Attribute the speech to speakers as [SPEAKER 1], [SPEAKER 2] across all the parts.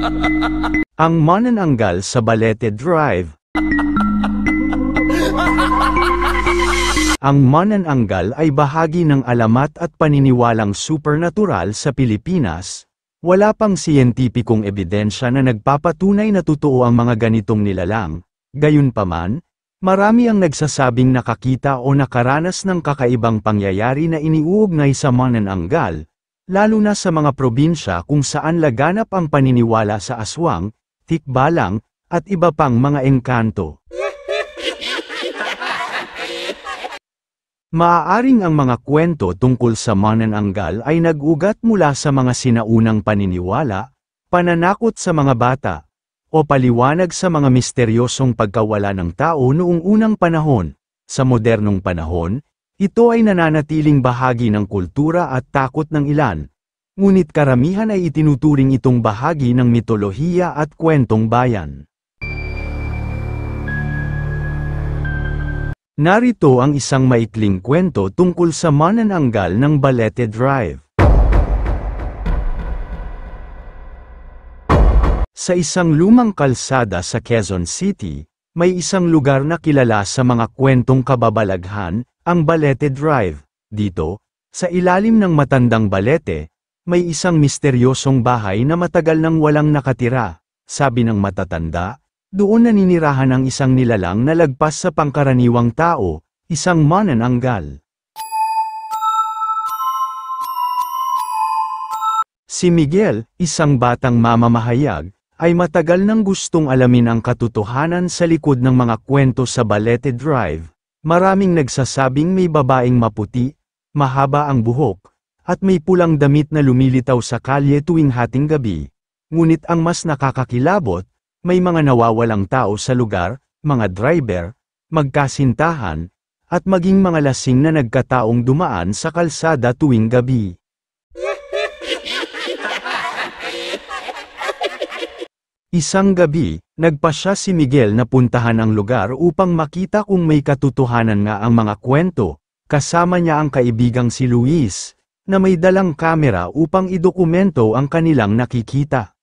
[SPEAKER 1] Ang manananggal sa Balete Drive. Ang manananggal ay bahagi ng alamat at paniniwalang supernatural sa Pilipinas. Wala pang siyentipikong ebidensya na nagpapatunay na totoo ang mga ganitong nilalang. Gayunpaman, marami ang nagsasabing nakakita o nakaranas ng kakaibang pangyayari na iniuugnay sa manananggal, lalo na sa mga probinsya kung saan laganap ang paniniwala sa aswang, tikbalang, at iba pang mga engkanto. Maaaring ang mga kwento tungkol sa manananggal ay nag-ugat mula sa mga sinaunang paniniwala, pananakot sa mga bata, o paliwanag sa mga misteryosong pagkawala ng tao noong unang panahon. Sa modernong panahon, ito ay nananatiling bahagi ng kultura at takot ng ilan, ngunit karamihan ay itinuturing itong bahagi ng mitolohiya at kwentong bayan. Narito ang isang maikling kwento tungkol sa manananggal ng Balete Drive. Sa isang lumang kalsada sa Quezon City, may isang lugar na kilala sa mga kwentong kababalaghan, ang Balete Drive. Dito, sa ilalim ng matandang balete, may isang misteryosong bahay na matagal nang walang nakatira. Sabi ng matatanda, doon naninirahan ang isang nilalang na lagpas sa pangkaraniwang tao, isang manananggal. Si Miguel, isang batang mamamahayag, ay matagal nang gustong alamin ang katotohanan sa likod ng mga kwento sa Balete Drive. Maraming nagsasabing may babaeng maputi, mahaba ang buhok, at may pulang damit na lumilitaw sa kalye tuwing hating gabi. Ngunit ang mas nakakakilabot, may mga nawawalang tao sa lugar, mga driver, magkasintahan, at maging mga lasing na nagkataong dumaan sa kalsada tuwing gabi. Isang gabi, nagpasya si Miguel na puntahan ang lugar upang makita kung may katotohanan nga ang mga kwento. Kasama niya ang kaibigang si Luis, na may dalang kamera upang idokumento ang kanilang nakikita.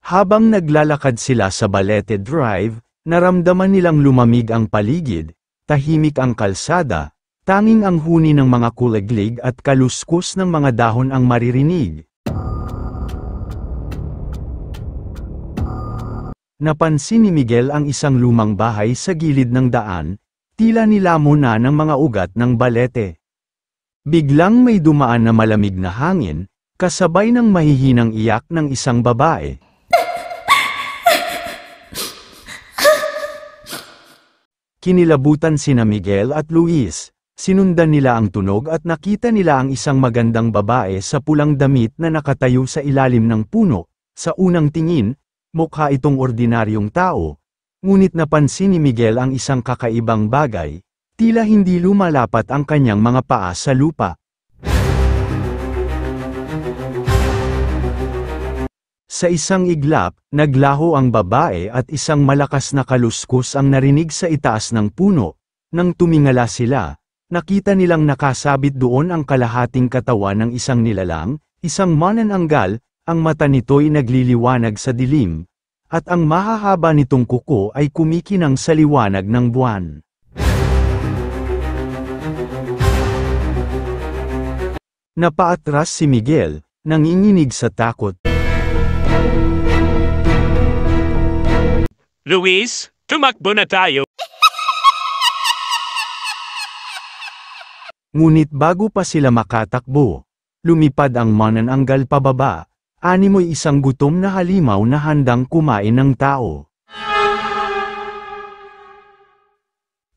[SPEAKER 1] Habang naglalakad sila sa Balete Drive, naramdaman nilang lumamig ang paligid, tahimik ang kalsada, tanging ang huni ng mga kuliglig at kaluskos ng mga dahon ang maririnig. Napansin ni Miguel ang isang lumang bahay sa gilid ng daan, tila nilamo na ng mga ugat ng balete. Biglang may dumaan na malamig na hangin, kasabay ng mahihinang iyak ng isang babae. Kinilabutan sina Miguel at Luis, sinundan nila ang tunog at nakita nila ang isang magandang babae sa pulang damit na nakatayo sa ilalim ng puno. Sa unang tingin, mukha itong ordinaryong tao. Ngunit napansin ni Miguel ang isang kakaibang bagay, tila hindi lumalapat ang kanyang mga paa sa lupa. Sa isang iglap, naglaho ang babae at isang malakas na kaluskos ang narinig sa itaas ng puno. Nang tumingala sila, nakita nilang nakasabit doon ang kalahating katawan ng isang nilalang, isang manananggal, ang mata nito'y nagliliwanag sa dilim, at ang mahahaba nitong kuko ay kumikinang sa liwanag ng buwan. Napaatras si Miguel, nanginginig sa takot.
[SPEAKER 2] Luis, tumakbo na tayo.
[SPEAKER 1] Ngunit bago pa sila makatakbo, lumipad ang manananggal pababa, animoy isang gutom na halimaw na handang kumain ng tao.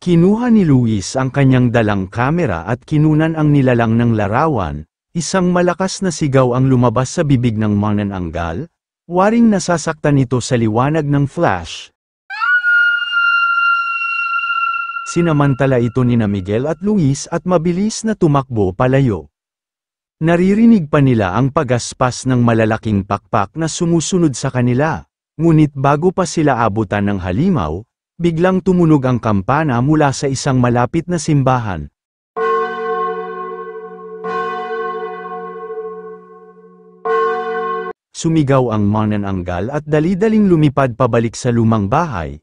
[SPEAKER 1] Kinuha ni Luis ang kanyang dalang kamera at kinunan ang nilalang ng larawan, isang malakas na sigaw ang lumabas sa bibig ng manananggal, waring nasasaktan ito sa liwanag ng flash. Sinamantala ito nina Miguel at Luis at mabilis na tumakbo palayo. Naririnig pa nila ang pagaspas ng malalaking pakpak na sumusunod sa kanila, ngunit bago pa sila abutan ng halimaw, biglang tumunog ang kampana mula sa isang malapit na simbahan. sumigaw ang manananggal at dali-daling lumipad pabalik sa lumang bahay.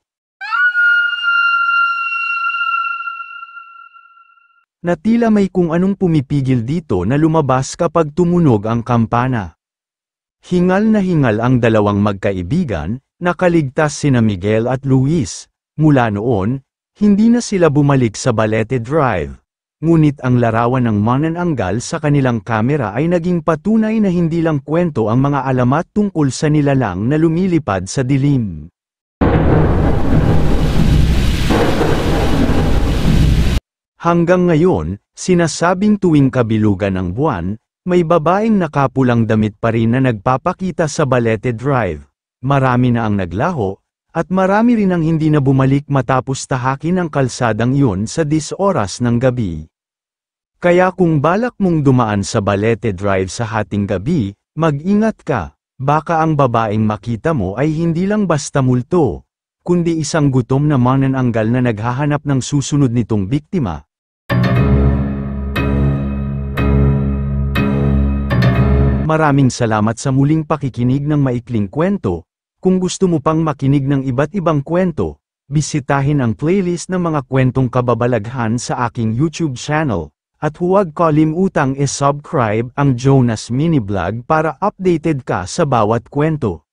[SPEAKER 1] Na tila may kung anong pumipigil dito na lumabas kapag tumunog ang kampana. Hingal na hingal ang dalawang magkaibigan, nakaligtas sina Miguel at Luis. Mula noon, hindi na sila bumalik sa Balete Drive. Ngunit ang larawan ng manananggal sa kanilang kamera ay naging patunay na hindi lang kwento ang mga alamat tungkol sa nilalang na lumilipad sa dilim. Hanggang ngayon, sinasabing tuwing kabilugan ng buwan, may babaeng nakapulang damit pa rin na nagpapakita sa Balete Drive. Marami na ang naglaho, at marami rin ang hindi na bumalik matapos tahakin ang kalsadang iyon sa 10 oras ng gabi. Kaya kung balak mong dumaan sa Balete Drive sa hating gabi, mag-ingat ka, baka ang babaeng makita mo ay hindi lang basta multo, kundi isang gutom na manananggal na naghahanap ng susunod nitong biktima. Maraming salamat sa muling pakikinig ng maikling kwento. Kung gusto mo pang makinig ng iba't ibang kwento, bisitahin ang playlist ng mga kwentong kababalaghan sa aking YouTube channel, at huwag kalimutang i-subscribe ang Jonas Mini Vlog para updated ka sa bawat kwento.